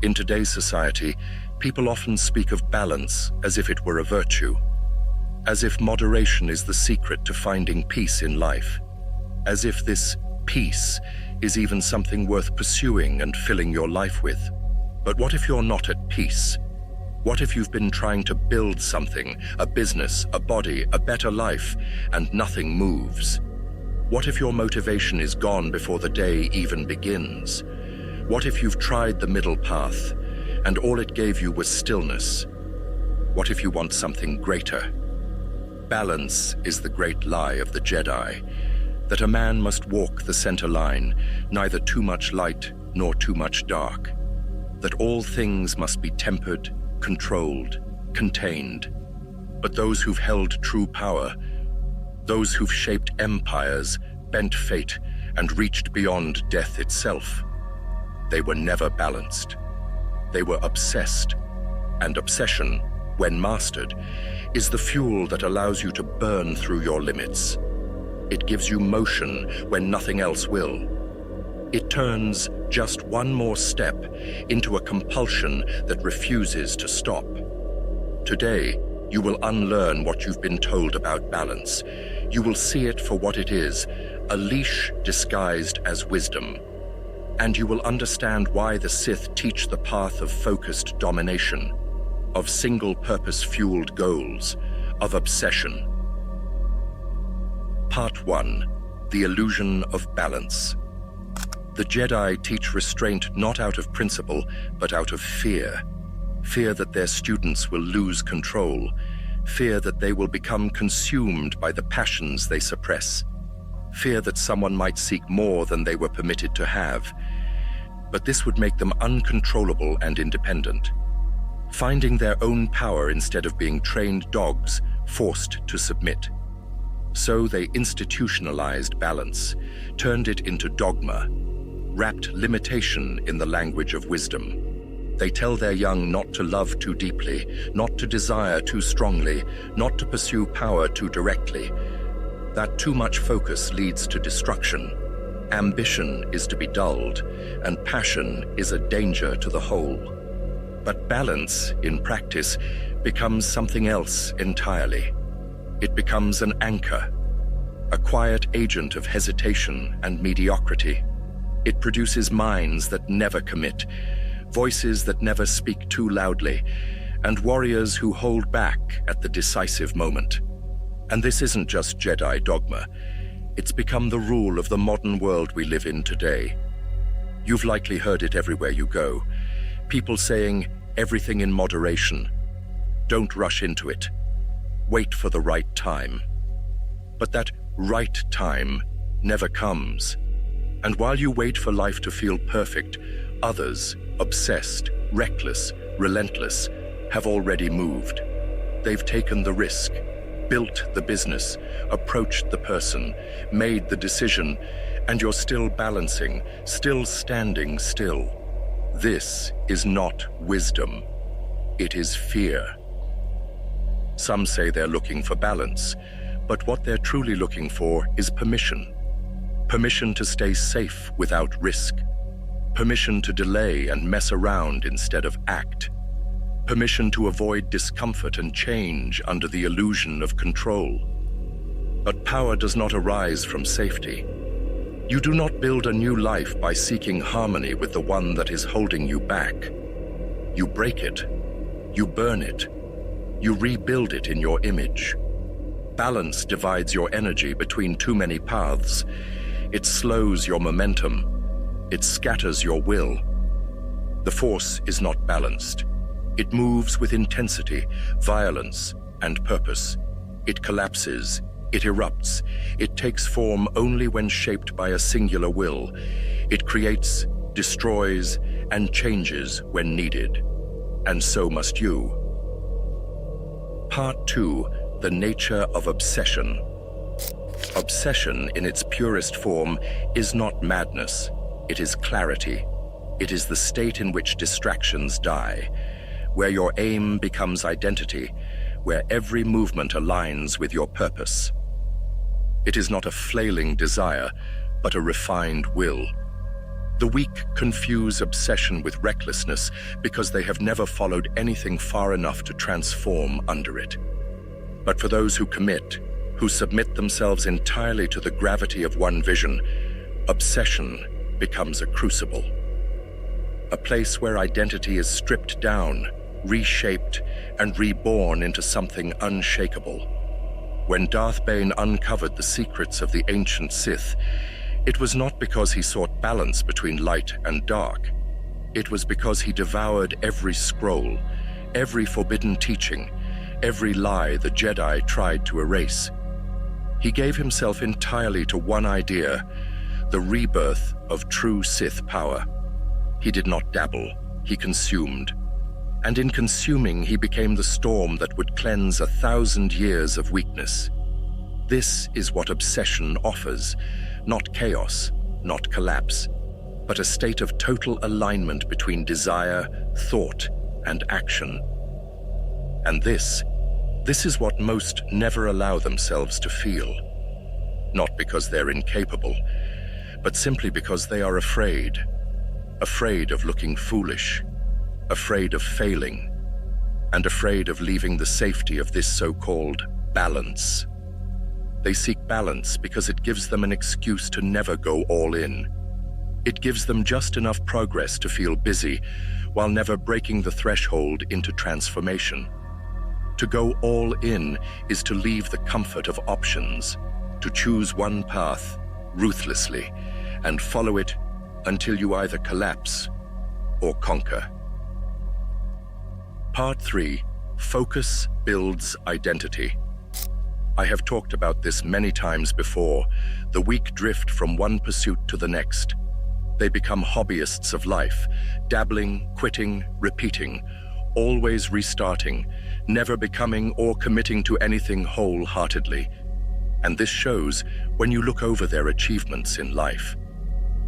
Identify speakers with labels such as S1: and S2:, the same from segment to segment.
S1: In today's society, people often speak of balance as if it were a virtue, as if moderation is the secret to finding peace in life, as if this peace is even something worth pursuing and filling your life with. But what if you're not at peace? What if you've been trying to build something, a business, a body, a better life, and nothing moves? What if your motivation is gone before the day even begins? What if you've tried the middle path, and all it gave you was stillness? What if you want something greater? Balance is the great lie of the Jedi, that a man must walk the center line, neither too much light nor too much dark, that all things must be tempered, controlled, contained. But those who've held true power, those who've shaped empires, bent fate, and reached beyond death itself, they were never balanced. They were obsessed, and obsession, when mastered, is the fuel that allows you to burn through your limits. It gives you motion when nothing else will. It turns just one more step into a compulsion that refuses to stop. Today, you will unlearn what you've been told about balance. You will see it for what it is, a leash disguised as wisdom. And you will understand why the Sith teach the path of focused domination, of single-purpose fueled goals, of obsession. Part 1. The Illusion of Balance. The Jedi teach restraint not out of principle, but out of fear. Fear that their students will lose control. Fear that they will become consumed by the passions they suppress. Fear that someone might seek more than they were permitted to have. But this would make them uncontrollable and independent, finding their own power instead of being trained dogs forced to submit. So they institutionalized balance, turned it into dogma, wrapped limitation in the language of wisdom. They tell their young not to love too deeply, not to desire too strongly, not to pursue power too directly. That too much focus leads to destruction. Ambition is to be dulled, and passion is a danger to the whole. But balance, in practice, becomes something else entirely. It becomes an anchor, a quiet agent of hesitation and mediocrity. It produces minds that never commit, voices that never speak too loudly, and warriors who hold back at the decisive moment. And this isn't just Jedi dogma. It's become the rule of the modern world we live in today. You've likely heard it everywhere you go. People saying, everything in moderation. Don't rush into it. Wait for the right time. But that right time never comes. And while you wait for life to feel perfect, others, obsessed, reckless, relentless, have already moved. They've taken the risk, built the business, approached the person, made the decision, and you're still balancing, still standing still. This is not wisdom. It is fear. Some say they're looking for balance, but what they're truly looking for is permission. Permission to stay safe without risk. Permission to delay and mess around instead of act. Permission to avoid discomfort and change under the illusion of control. But power does not arise from safety. You do not build a new life by seeking harmony with the one that is holding you back. You break it. You burn it. You rebuild it in your image. Balance divides your energy between too many paths. It slows your momentum. It scatters your will. The force is not balanced. It moves with intensity, violence, and purpose. It collapses. It erupts. It takes form only when shaped by a singular will. It creates, destroys, and changes when needed. And so must you. Part 2. The Nature of Obsession. Obsession, in its purest form, is not madness. It is clarity. It is the state in which distractions die, where your aim becomes identity, where every movement aligns with your purpose. It is not a flailing desire, but a refined will. The weak confuse obsession with recklessness because they have never followed anything far enough to transform under it. But for those who commit, who submit themselves entirely to the gravity of one vision, obsession becomes a crucible. A place where identity is stripped down, reshaped, and reborn into something unshakable. When Darth Bane uncovered the secrets of the ancient Sith, it was not because he sought balance between light and dark. It was because he devoured every scroll, every forbidden teaching, every lie the Jedi tried to erase. He gave himself entirely to one idea, the rebirth of true Sith power. He did not dabble, he consumed. And in consuming, he became the storm that would cleanse 1,000 years of weakness. This is what obsession offers, not chaos, not collapse, but a state of total alignment between desire, thought, and action. And this is what most never allow themselves to feel. Not because they're incapable, but simply because they are afraid of looking foolish, afraid of failing, and afraid of leaving the safety of this so-called balance. They seek balance because it gives them an excuse to never go all in. It gives them just enough progress to feel busy, while never breaking the threshold into transformation. To go all in is to leave the comfort of options, to choose one path ruthlessly and follow it until you either collapse or conquer. Part 3. Focus builds identity. I have talked about this many times before. The weak drift from one pursuit to the next. They become hobbyists of life, dabbling, quitting, repeating, always restarting, never becoming or committing to anything wholeheartedly. And this shows when you look over their achievements in life.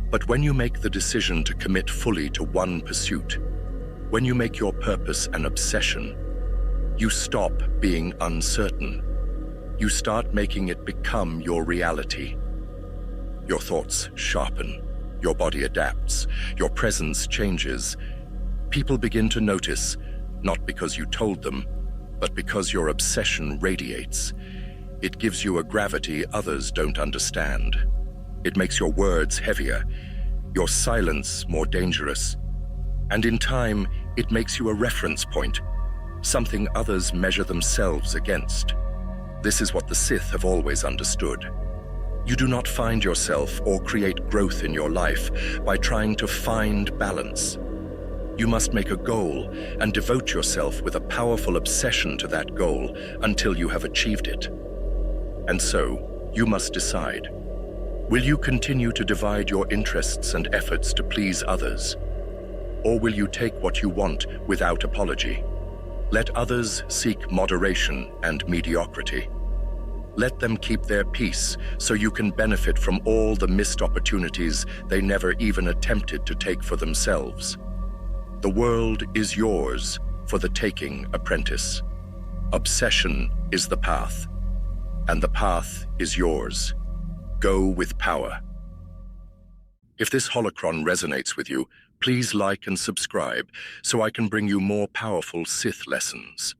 S1: But when you make the decision to commit fully to one pursuit, when you make your purpose an obsession, you stop being uncertain. You start making it become your reality. Your thoughts sharpen, your body adapts, your presence changes. People begin to notice, not because you told them, but because your obsession radiates. It gives you a gravity others don't understand. It makes your words heavier, your silence more dangerous. And in time, it makes you a reference point, something others measure themselves against. This is what the Sith have always understood. You do not find yourself or create growth in your life by trying to find balance. You must make a goal and devote yourself with a powerful obsession to that goal until you have achieved it. And so, you must decide. Will you continue to divide your interests and efforts to please others? Or will you take what you want without apology? Let others seek moderation and mediocrity. Let them keep their peace so you can benefit from all the missed opportunities they never even attempted to take for themselves. The world is yours for the taking, apprentice. Obsession is the path, and the path is yours. Go with power. If this holocron resonates with you, please like and subscribe so I can bring you more powerful Sith lessons.